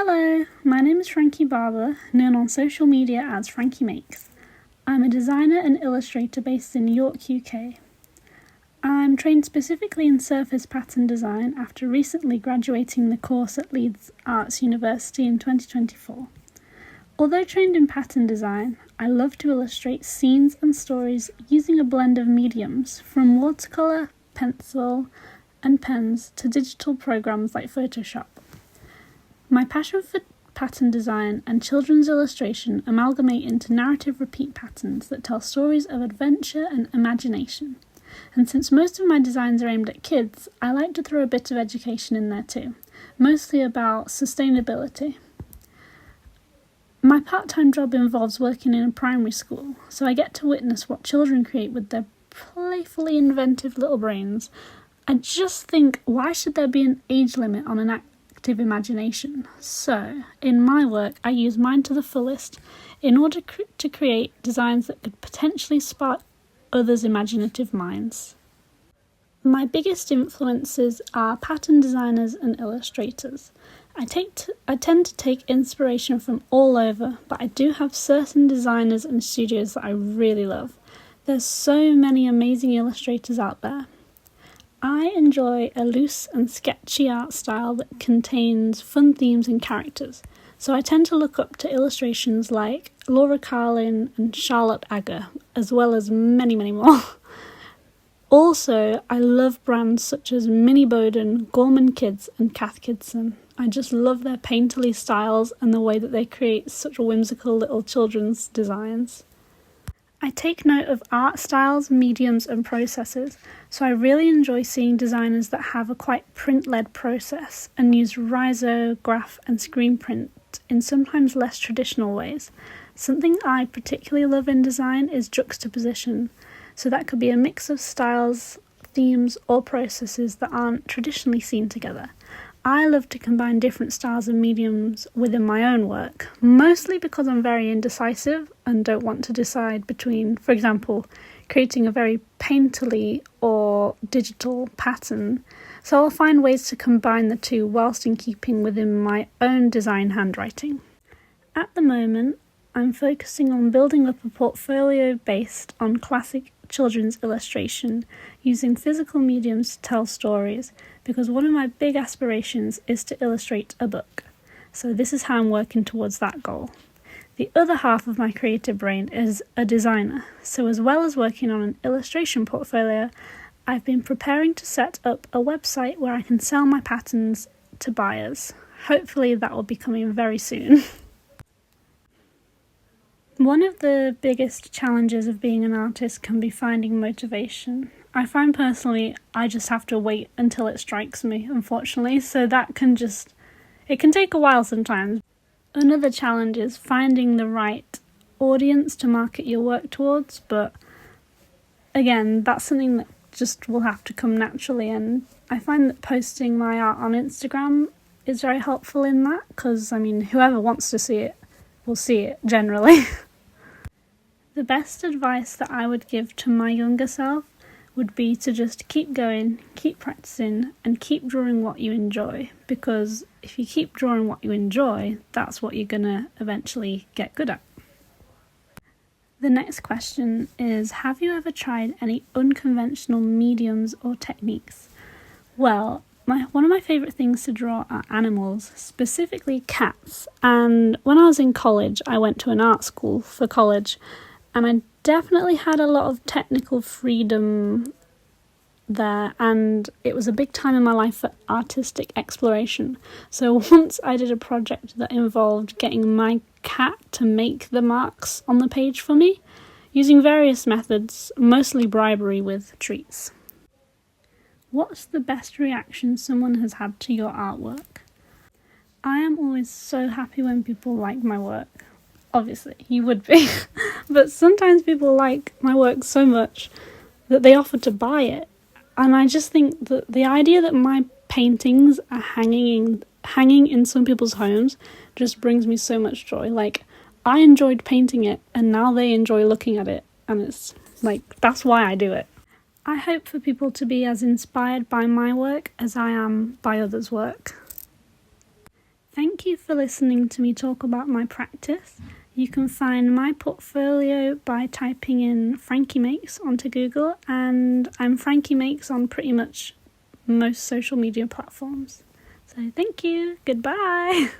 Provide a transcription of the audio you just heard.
Hello, my name is Franki Barber, known on social media as Franki Makes. I'm a designer and illustrator based in York, UK. I'm trained specifically in surface pattern design after recently graduating the course at Leeds Arts University in 2024. Although trained in pattern design, I love to illustrate scenes and stories using a blend of mediums, from watercolour, pencil, and pens to digital programs like Photoshop. My passion for pattern design and children's illustration amalgamate into narrative repeat patterns that tell stories of adventure and imagination. And since most of my designs are aimed at kids, I like to throw a bit of education in there too, mostly about sustainability. My part-time job involves working in a primary school, so I get to witness what children create with their playfully inventive little brains. I just think, why should there be an age limit on an active imagination? So, in my work, I use mine to the fullest in order to create designs that could potentially spark others' imaginative minds. My biggest influences are pattern designers and illustrators. I tend to take inspiration from all over, but I do have certain designers and studios that I really love. There's so many amazing illustrators out there. I enjoy a loose and sketchy art style that contains fun themes and characters, so I tend to look up to illustrations like Laura Carlin and Charlotte Agger, as well as many, many more. Also, I love brands such as Minnie Bowden, Gorman Kids and Cath Kidston. I just love their painterly styles and the way that they create such whimsical little children's designs. I take note of art styles, mediums and processes, so I really enjoy seeing designers that have a quite print-led process and use riso, graph and screen print in sometimes less traditional ways. Something I particularly love in design is juxtaposition, so that could be a mix of styles, themes or processes that aren't traditionally seen together. I love to combine different styles and mediums within my own work, mostly because I'm very indecisive and don't want to decide between, for example, creating a very painterly or digital pattern, so I'll find ways to combine the two whilst in keeping within my own design handwriting. At the moment, I'm focusing on building up a portfolio based on classic children's illustration, using physical mediums to tell stories, because one of my big aspirations is to illustrate a book. So this is how I'm working towards that goal. The other half of my creative brain is a designer, so as well as working on an illustration portfolio, I've been preparing to set up a website where I can sell my patterns to buyers. Hopefully that will be coming very soon. One of the biggest challenges of being an artist can be finding motivation. I find personally I just have to wait until it strikes me, unfortunately, so it can take a while sometimes. Another challenge is finding the right audience to market your work towards, but again, that's something that just will have to come naturally, and I find that posting my art on Instagram is very helpful in that, because whoever wants to see it will see it generally. The best advice that I would give to my younger self would be to just keep going, keep practicing, and keep drawing what you enjoy, because if you keep drawing what you enjoy, that's what you're gonna eventually get good at. The next question is, have you ever tried any unconventional mediums or techniques? Well, one of my favourite things to draw are animals, specifically cats, and when I was in college, I went to an art school for college, and I definitely had a lot of technical freedom there, and it was a big time in my life for artistic exploration. So once I did a project that involved getting my cat to make the marks on the page for me, using various methods, mostly bribery with treats. What's the best reaction someone has had to your artwork? I am always so happy when people like my work. Obviously, you would be. But sometimes people like my work so much that they offer to buy it. And I just think that the idea that my paintings are hanging in some people's homes just brings me so much joy. Like, I enjoyed painting it, and now they enjoy looking at it. And it's like, that's why I do it. I hope for people to be as inspired by my work as I am by others' work. Thank you for listening to me talk about my practice. You can find my portfolio by typing in Franki Makes onto Google, and I'm Franki Makes on pretty much most social media platforms. So thank you. Goodbye.